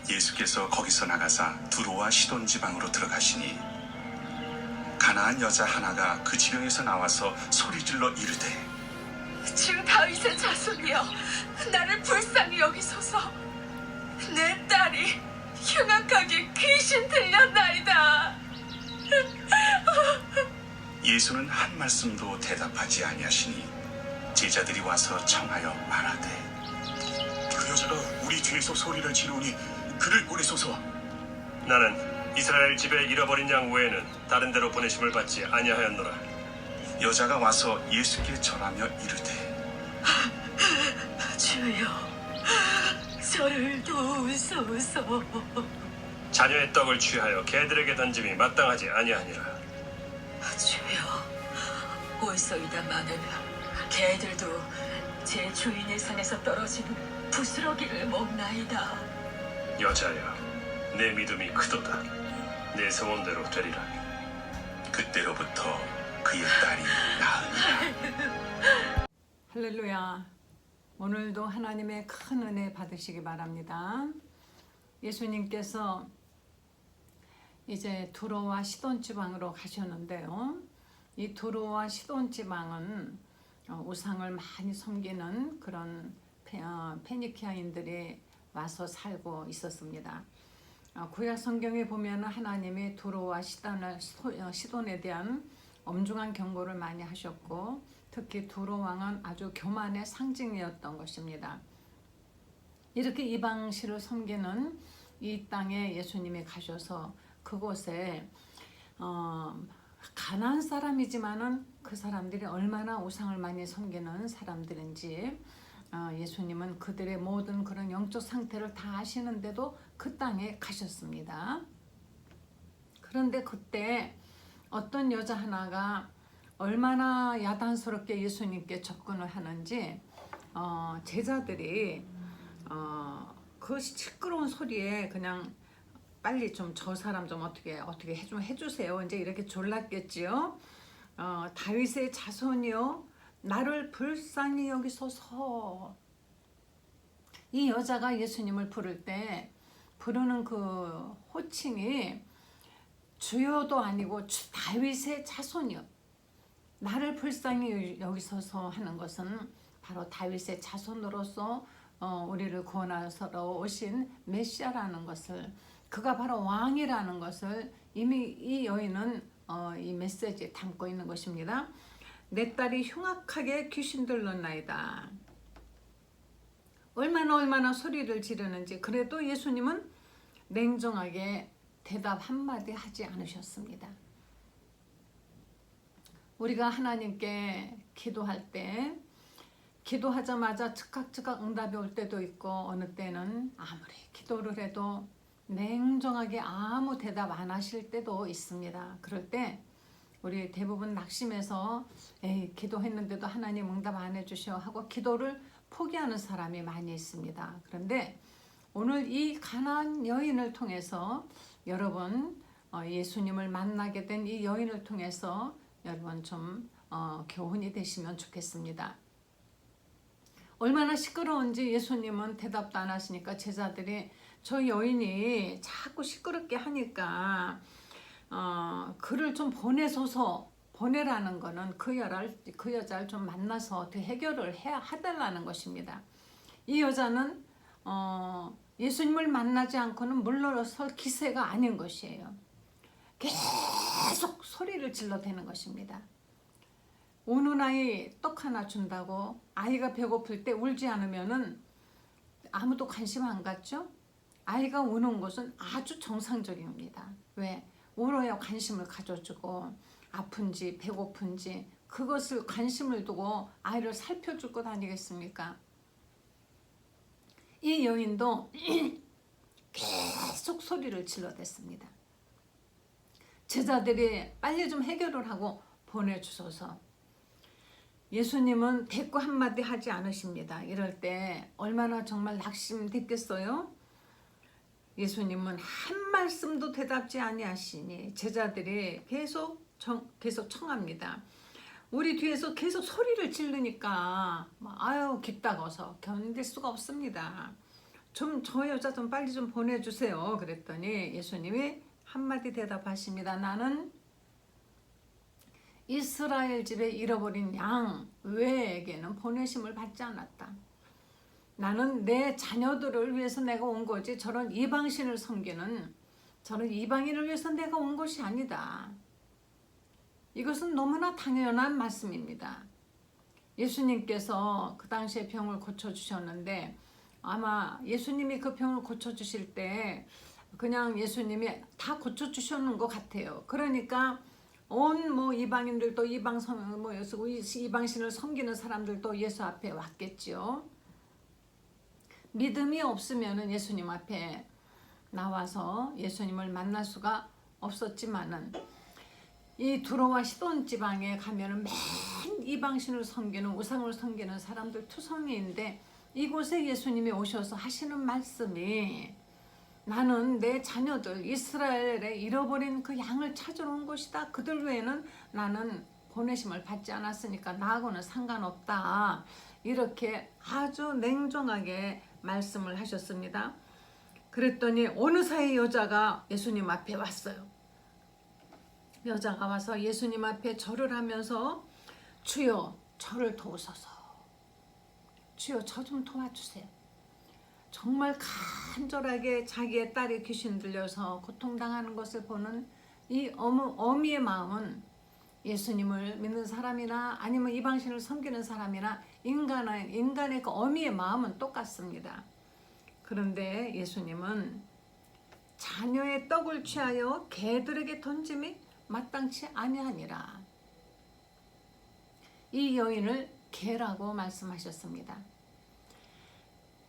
예수께서 거기서 나가사 두로와 시돈 지방으로 들어가시니 가나안 여자 하나가 그 지경에서 나와서 소리질러 이르되 주 다윗의 자손이여, 나를 불쌍히 여기소서. 내 딸이 흉악하게 귀신 들렸나이다. 예수는 한 말씀도 대답하지 아니하시니 제자들이 와서 청하여 말하되 그 여자가 우리 뒤에서 소리를 지르니 그를 보내소서. 나는 이스라엘 집에 잃어버린 양 외에는 다른 데로 보내심을 받지 아니하였노라. 여자가 와서 예수께 절하며 이르되 주여, 저를 도우소서. 자녀의 떡을 취하여 개들에게 던짐이 마땅하지 아니하니라. 주여, 올소이다마는 개들도 제 주인의 산에서 떨어지는 부스러기를 먹나이다. 여자여, 내 믿음이 크도다. 내 소원대로 되리라. 그때로부터 그의 딸이 나으니라. 할렐루야. 오늘도 하나님의 큰 은혜 받으시기 바랍니다. 예수님께서 이제 두로와 시돈 지방으로 가셨는데요. 이 두로와 시돈 지방은 우상을 많이 섬기는 그런 페니키아인들이 와서 살고 있었습니다. 구약 성경에 보면 하나님이 두로와 시돈에 대한 엄중한 경고를 많이 하셨고, 특히 두로 왕은 아주 교만의 상징이었던 것입니다. 이렇게 이방신을 섬기는 이 땅에 예수님이 가셔서 그곳에 가난한 사람이지만은 그 사람들이 얼마나 우상을 많이 섬기는 사람들인지 예수님은 그들의 모든 그런 영적 상태를 다 아시는데도 그 땅에 가셨습니다. 그런데 그때 어떤 여자 하나가 얼마나 야단스럽게 예수님께 접근을 하는지 제자들이 그 시끄러운 소리에 그냥 빨리 좀 저 사람 좀 어떻게 좀 해주세요. 이제 이렇게 졸랐겠지요. 다윗의 자손이요, 나를 불쌍히 여기소서. 이 여자가 예수님을 부를 때 부르는 그 호칭이 주여도 아니고 다윗의 자손이요, 나를 불쌍히 여기소서 하는 것은 바로 다윗의 자손으로서 우리를 구원하러 오신 메시아라는 것을, 그가 바로 왕이라는 것을 이미 이 여인은 이 메시지에 담고 있는 것입니다. 내 딸이 흉악하게 귀신 들렀나이다. 얼마나 소리를 지르는지, 그래도 예수님은 냉정하게 대답 한마디 하지 않으셨습니다. 우리가 하나님께 기도할 때 기도하자마자 즉각 응답이 올 때도 있고, 어느 때는 아무리 기도를 해도 냉정하게 아무 대답 안 하실 때도 있습니다. 그럴 때 우리 대부분 낙심해서 기도했는데도 하나님 응답 안 해주셔 하고 기도를 포기하는 사람이 많이 있습니다. 그런데 오늘 이 가나안 여인을 통해서 여러분 예수님을 만나게 된 이 여인을 통해서 여러분 좀 교훈이 되시면 좋겠습니다. 얼마나 시끄러운지 예수님은 대답도 안 하시니까 제자들이 저 여인이 자꾸 시끄럽게 하니까 그를 좀 보내라는 거는 그 여자를 좀 만나서 어떻게 해결을 해달라는 것입니다. 이 여자는 예수님을 만나지 않고는 물러설 기세가 아닌 것이에요. 계속 소리를 질러대는 것입니다. 우는 아이 떡 하나 준다고 아이가 배고플 때 울지 않으면은 아무도 관심 안 갖죠? 아이가 우는 것은 아주 정상적입니다. 왜? 울어야 관심을 가져주고 아픈지 배고픈지 그것을 관심을 두고 아이를 살펴줄 것 아니겠습니까? 이 여인도 계속 소리를 질러댔습니다. 제자들이 빨리 좀 해결을 하고 보내주소서. 예수님은 대꾸 한마디 하지 않으십니다. 이럴 때 얼마나 정말 낙심됐겠어요? 예수님은 한 말씀도 대답지 아니하시니 제자들이 계속 청합니다. 우리 뒤에서 계속 소리를 지르니까 아유 기따가서 견딜 수가 없습니다. 좀 저 여자 좀 빨리 좀 보내주세요. 그랬더니 예수님이 한마디 대답하십니다. 나는 이스라엘 집에 잃어버린 양 외에게는 보내심을 받지 않았다. 나는 내 자녀들을 위해서 내가 온 거지 저런 이방신을 섬기는 저런 이방인을 위해서 내가 온 것이 아니다. 이것은 너무나 당연한 말씀입니다. 예수님께서 그 당시에 병을 고쳐주셨는데 아마 예수님이 그 병을 고쳐주실 때 그냥 예수님이 다 고쳐주셨는 것 같아요. 그러니까 온 뭐 이방인들도 이방신을 섬기는 사람들도 예수 앞에 왔겠지요. 믿음이 없으면은 예수님 앞에 나와서 예수님을 만날 수가 없었지만은 이 두로와 시돈 지방에 가면은 맨 이방신을 섬기는 우상을 섬기는 사람들 투성이인데 이곳에 예수님이 오셔서 하시는 말씀이 나는 내 자녀들 이스라엘에 잃어버린 그 양을 찾으러 온 것이다. 그들 외에는 나는 보내심을 받지 않았으니까 나하고는 상관없다. 이렇게 아주 냉정하게 말씀을 하셨습니다. 그랬더니 어느 사이 여자가 예수님 앞에 왔어요. 여자가 와서 예수님 앞에 절을 하면서 주여 저를 도우소서. 주여 저 좀 도와주세요. 정말 간절하게 자기의 딸이 귀신 들려서 고통당하는 것을 보는 이 어미의 마음은 예수님을 믿는 사람이나 아니면 이방신을 섬기는 사람이나 인간의 그 어미의 마음은 똑같습니다. 그런데 예수님은 자녀의 떡을 취하여 개들에게 던짐이 마땅치 아니하니라. 이 여인을 개라고 말씀하셨습니다.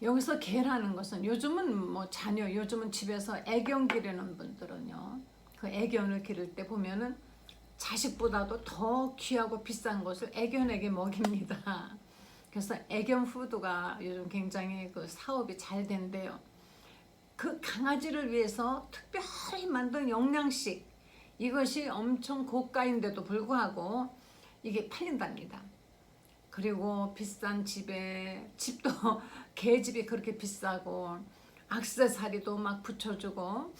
여기서 개라는 것은 요즘은 뭐 자녀 요즘은 집에서 애견 기르는 분들은요 그 애견을 기를 때 보면은 자식보다도 더 귀하고 비싼 것을 애견에게 먹입니다. 그래서 애견 푸드가 요즘 굉장히 그 사업이 잘 된대요. 그 강아지를 위해서 특별히 만든 영양식 이것이 엄청 고가인데도 불구하고 이게 팔린답니다. 그리고 비싼 집도 개집이 그렇게 비싸고 액세서리도 막 붙여주고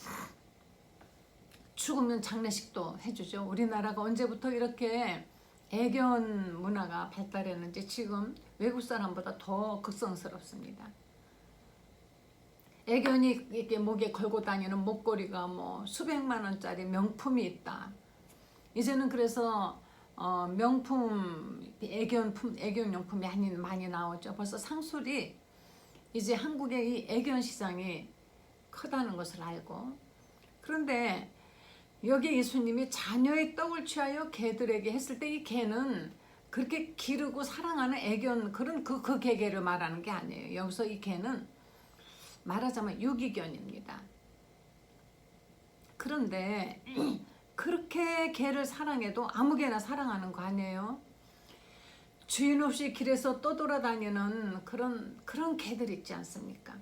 죽으면 장례식도 해주죠. 우리나라가 언제부터 이렇게 애견 문화가 발달했는지 지금 외국 사람보다 더 극성스럽습니다. 애견이 이렇게 목에 걸고 다니는 목걸이가 뭐 수백만 원짜리 명품이 있다. 이제는 그래서 명품 애견용품이 많이 나오죠. 벌써 상술이 이제 한국의 이 애견 시장이 크다는 것을 알고 그런데 여기 예수님이 자녀의 떡을 취하여 개들에게 했을 때 이 개는 그렇게 기르고 사랑하는 애견 그런 그 개를 말하는 게 아니에요. 여기서 이 개는 말하자면 유기견입니다. 그런데 그렇게 개를 사랑해도 아무 개나 사랑하는 거 아니에요. 주인 없이 길에서 떠돌아다니는 그런 개들 있지 않습니까?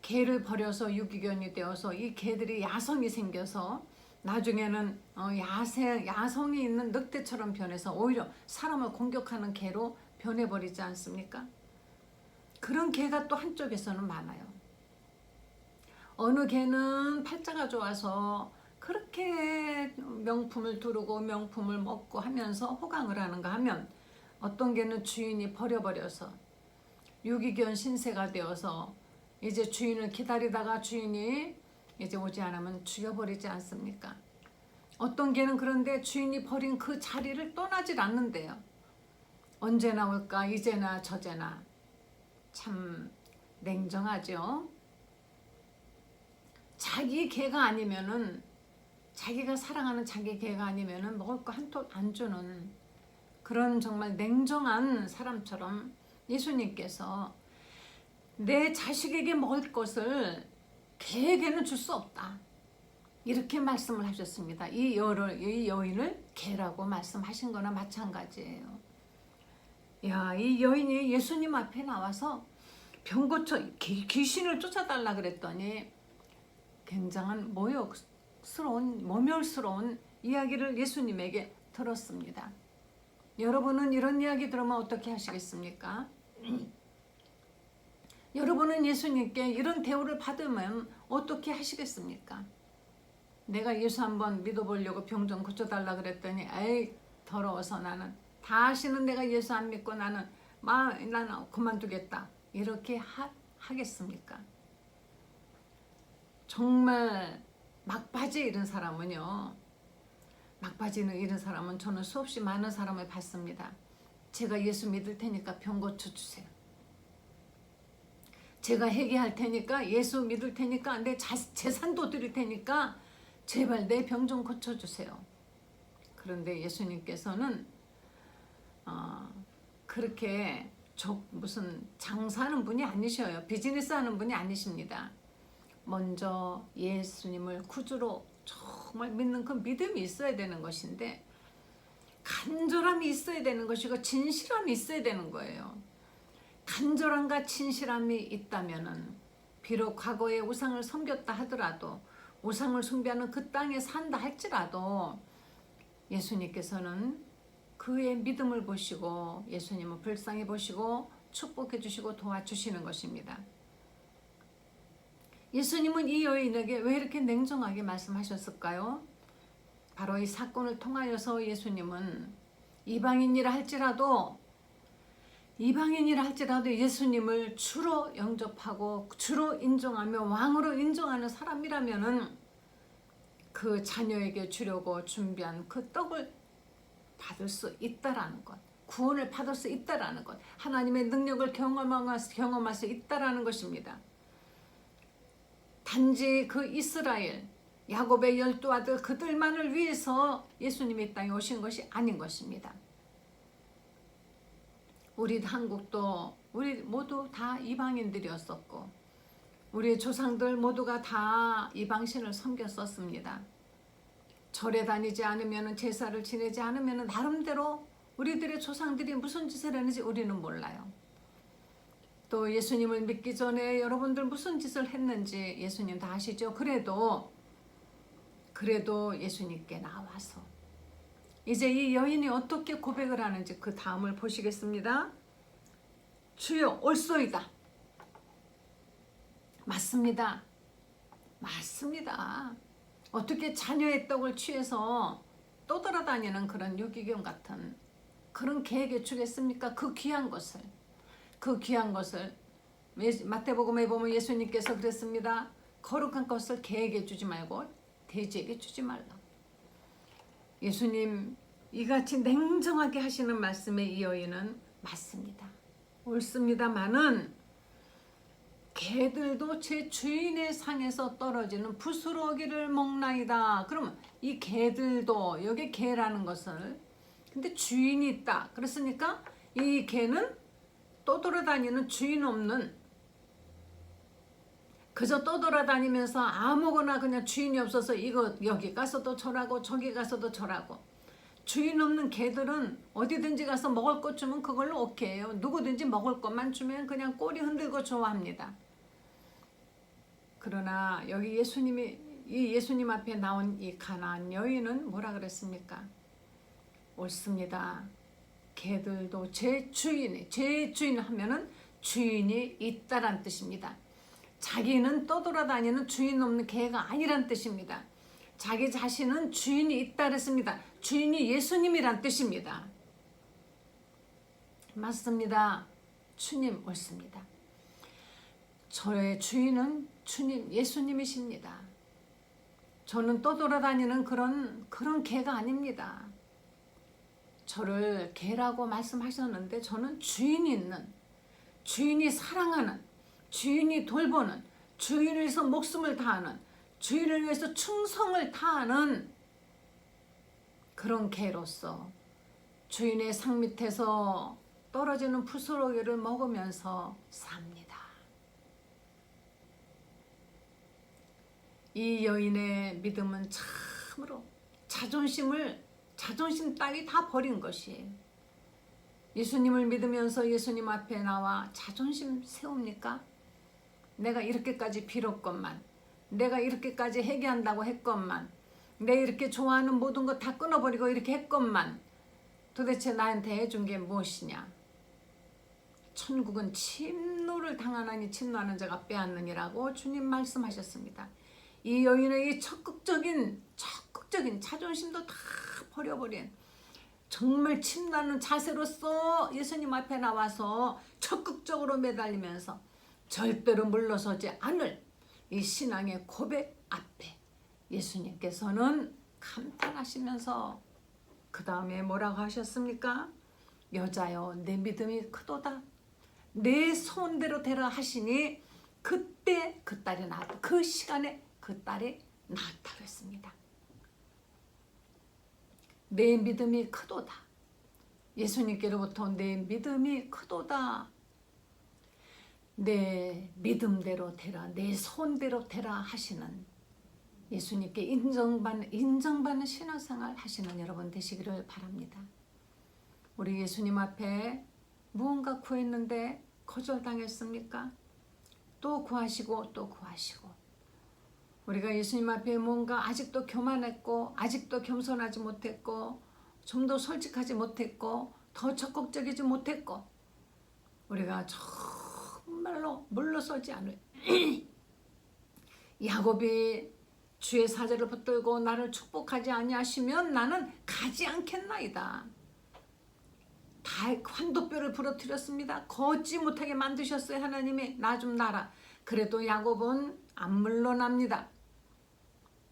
개를 버려서 유기견이 되어서 이 개들이 야성이 생겨서 나중에는 야성이 있는 늑대처럼 변해서 오히려 사람을 공격하는 개로 변해버리지 않습니까? 그런 개가 또 한쪽에서는 많아요. 어느 개는 팔자가 좋아서 그렇게 명품을 두르고 명품을 먹고 하면서 호강을 하는가 하면 어떤 개는 주인이 버려버려서 유기견 신세가 되어서 이제 주인을 기다리다가 주인이 이제 오지 않으면 죽여버리지 않습니까? 어떤 개는 그런데 주인이 버린 그 자리를 떠나질 않는데요. 언제나 올까 이제나 저제나 참 냉정하죠. 자기 개가 아니면은 자기가 사랑하는 자기 개가 아니면은 먹을 거 한 톨 안 주는 그런 정말 냉정한 사람처럼 예수님께서 내 자식에게 먹을 것을 개에게는 줄 수 없다. 이렇게 말씀을 하셨습니다. 이 여인을 개라고 말씀하신 거나 마찬가지예요. 야, 이 여인이 예수님 앞에 나와서 병 고쳐 귀신을 쫓아달라 그랬더니 굉장한 모멸스러운 이야기를 예수님에게 들었습니다. 여러분은 이런 이야기 들으면 어떻게 하시겠습니까? 여러분은 예수님께 이런 대우를 받으면 어떻게 하시겠습니까? 내가 예수 한번 믿어보려고 병 좀 고쳐달라 그랬더니 에이 더러워서 나는 다시는 내가 예수 안 믿고 나는 그만두겠다. 이렇게 하겠습니까? 정말 막바지 이런 사람은요. 막바지는 이런 사람은 저는 수없이 많은 사람을 봤습니다. 제가 예수 믿을 테니까 병 고쳐주세요. 제가 회개할 테니까 예수 믿을 테니까 내 재산도 드릴 테니까 제발 내 병 좀 고쳐주세요. 그런데 예수님께서는 그렇게 무슨 장사하는 분이 아니셔요. 비즈니스 하는 분이 아니십니다. 먼저 예수님을 구주로 정말 믿는 그 믿음이 있어야 되는 것인데 간절함이 있어야 되는 것이고 진실함이 있어야 되는 거예요. 간절함과 진실함이 있다면은 비록 과거에 우상을 섬겼다 하더라도 우상을 숭배하는 그 땅에 산다 할지라도 예수님께서는 그의 믿음을 보시고 예수님을 불쌍히 보시고 축복해 주시고 도와주시는 것입니다. 예수님은 이 여인에게 왜 이렇게 냉정하게 말씀하셨을까요? 바로 이 사건을 통하여서 예수님은 이방인이라 할지라도 예수님을 주로 영접하고 주로 인정하며 왕으로 인정하는 사람이라면은 그 자녀에게 주려고 준비한 그 떡을 받을 수 있다라는 것, 구원을 받을 수 있다라는 것, 하나님의 능력을 경험할 수 있다라는 것입니다. 단지 그 이스라엘, 야곱의 12아들 그들만을 위해서 예수님이 이 땅에 오신 것이 아닌 것입니다. 우리 한국도 우리 모두 다 이방인들이었었고 우리 조상들 모두가 다 이방신을 섬겼었습니다. 절에 다니지 않으면 제사를 지내지 않으면 나름대로 우리들의 조상들이 무슨 짓을 했는지 우리는 몰라요. 또 예수님을 믿기 전에 여러분들 무슨 짓을 했는지 예수님 다 아시죠? 그래도 예수님께 나와서 이제 이 여인이 어떻게 고백을 하는지 그 다음을 보시겠습니다. 주여 올소이다. 맞습니다. 어떻게 자녀의 떡을 취해서 떠돌아다니는 그런 유기견 같은 그런 개에게 주겠습니까? 그 귀한 것을 마태복음에 보면 예수님께서 그랬습니다. 거룩한 것을 개에게 주지 말고 돼지에게 주지 말라. 예수님 이같이 냉정하게 하시는 말씀에 이 여인은 맞습니다. 옳습니다마는 개들도 제 주인의 상에서 떨어지는 부스러기를 먹나이다. 그러면 이 개들도 여기 개라는 것을 근데 주인이 있다. 그랬으니까 이 개는 떠돌아다니는 주인 없는 그저 떠돌아다니면서 아무거나 그냥 주인이 없어서 이거 여기 가서도 절하고 저기 가서도 절하고 주인 없는 개들은 어디든지 가서 먹을 것 주면 그걸로 오케이예요. 누구든지 먹을 것만 주면 그냥 꼬리 흔들고 좋아합니다. 그러나 여기 예수님 앞에 나온 이 가나안 여인은 뭐라 그랬습니까? 옳습니다. 개들도 제 주인 하면은 주인이 있다란 뜻입니다. 자기는 떠돌아다니는 주인 없는 개가 아니란 뜻입니다. 자기 자신은 주인이 있다 그랬습니다. 주인이 예수님이란 뜻입니다. 맞습니다. 주님 옳습니다. 저의 주인은 주님 예수님이십니다. 저는 떠돌아다니는 그런 개가 아닙니다. 저를 개라고 말씀하셨는데 저는 주인이 있는, 주인이 사랑하는, 주인이 돌보는, 주인을 위해서 목숨을 다하는, 주인을 위해서 충성을 다하는 그런 개로서 주인의 상 밑에서 떨어지는 부스러기를 먹으면서 삽니다. 이 여인의 믿음은 참으로 자존심 따위 다 버린 것이에요. 예수님을 믿으면서 예수님 앞에 나와 자존심 세웁니까? 내가 이렇게까지 빌었건만, 내가 이렇게까지 회개한다고 했건만, 내가 이렇게 좋아하는 모든 것 다 끊어버리고 이렇게 했건만 도대체 나한테 해준 게 무엇이냐? 천국은 침노를 당하나니 침노하는 자가 빼앗느니라고 주님 말씀하셨습니다. 이 여인의 이 적극적인 자존심도 다 버려버린 정말 침나는 자세로서 예수님 앞에 나와서 적극적으로 매달리면서 절대로 물러서지 않을 이 신앙의 고백 앞에 예수님께서는 감탄하시면서 그 다음에 뭐라고 하셨습니까? 여자여 내 믿음이 크도다. 내 소원대로 되라 하시니 그때 그 딸이 나왔다. 그 시간에 그 딸이 나왔다고 했습니다. 내 믿음이 크도다. 예수님께로부터 내 믿음이 크도다. 내 믿음대로 되라, 내 소원대로 되라 하시는 예수님께 인정받는 신앙생활 하시는 여러분 되시기를 바랍니다. 우리 예수님 앞에 무언가 구했는데 거절당했습니까? 또 구하시고 또 구하시고 우리가 예수님 앞에 뭔가 아직도 교만했고 아직도 겸손하지 못했고 좀 더 솔직하지 못했고 더 적극적이지 못했고 우리가 정말로 물러서지 않을 야곱이 주의 사자를 붙들고 나를 축복하지 아니하시면 나는 가지 않겠나이다. 다 환도뼈를 부러뜨렸습니다. 걷지 못하게 만드셨어요. 하나님이 나 좀 놔라. 그래도 야곱은 안 물러납니다.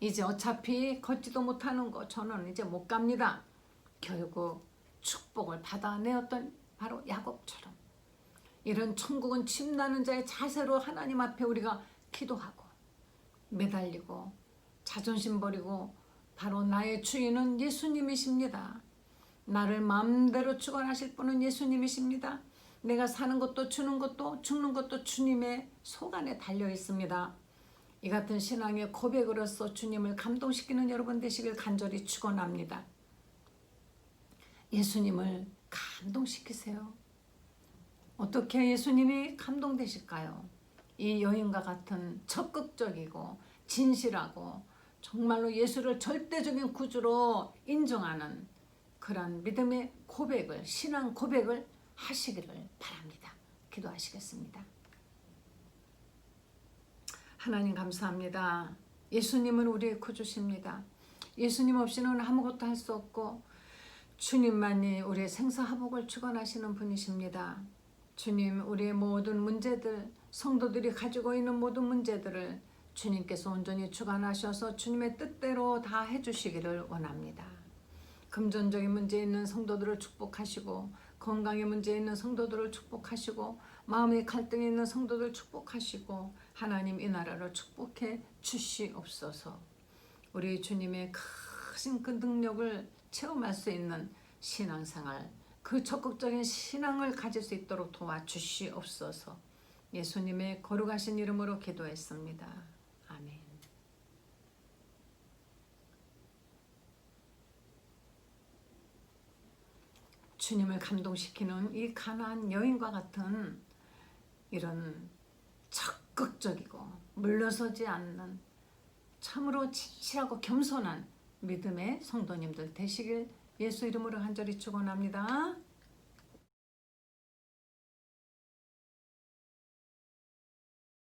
이제 어차피 걷지도 못하는 거 저는 이제 못 갑니다. 결국 축복을 받아내었던 바로 야곱처럼 이런 천국은 침나는 자의 자세로 하나님 앞에 우리가 기도하고 매달리고 자존심 버리고 바로 나의 주인은 예수님이십니다. 나를 마음대로 주관하실 분은 예수님이십니다. 내가 사는 것도 주는 것도 죽는 것도 주님의 손안에 달려 있습니다. 이 같은 신앙의 고백으로서 주님을 감동시키는 여러분 되시길 간절히 축원합니다. 예수님을 감동시키세요. 어떻게 예수님이 감동되실까요? 이 여인과 같은 적극적이고 진실하고 정말로 예수를 절대적인 구주로 인정하는 그런 믿음의 고백을 신앙 고백을 하시기를 바랍니다. 기도하시겠습니다. 하나님 감사합니다. 예수님은 우리의 구주십니다. 예수님 없이는 아무것도 할 수 없고 주님만이 우리의 생사화복을 주관하시는 분이십니다. 주님 우리의 모든 문제들 성도들이 가지고 있는 모든 문제들을 주님께서 온전히 주관하셔서 주님의 뜻대로 다 해주시기를 원합니다. 금전적인 문제 있는 성도들을 축복하시고 건강의 문제 있는 성도들을 축복하시고 마음의 갈등이 있는 성도들을 축복하시고 하나님 이 나라를 축복해 주시옵소서. 우리 주님의 크신 그 능력을 체험할 수 있는 신앙생활 그 적극적인 신앙을 가질 수 있도록 도와주시옵소서. 예수님의 거룩하신 이름으로 기도했습니다. 아멘. 주님을 감동시키는 이 가나안 여인과 같은 이런 적극적이고 물러서지 않는 참으로 진실하고 겸손한 믿음의 성도님들 되시길 예수 이름으로 간절히 축원합니다.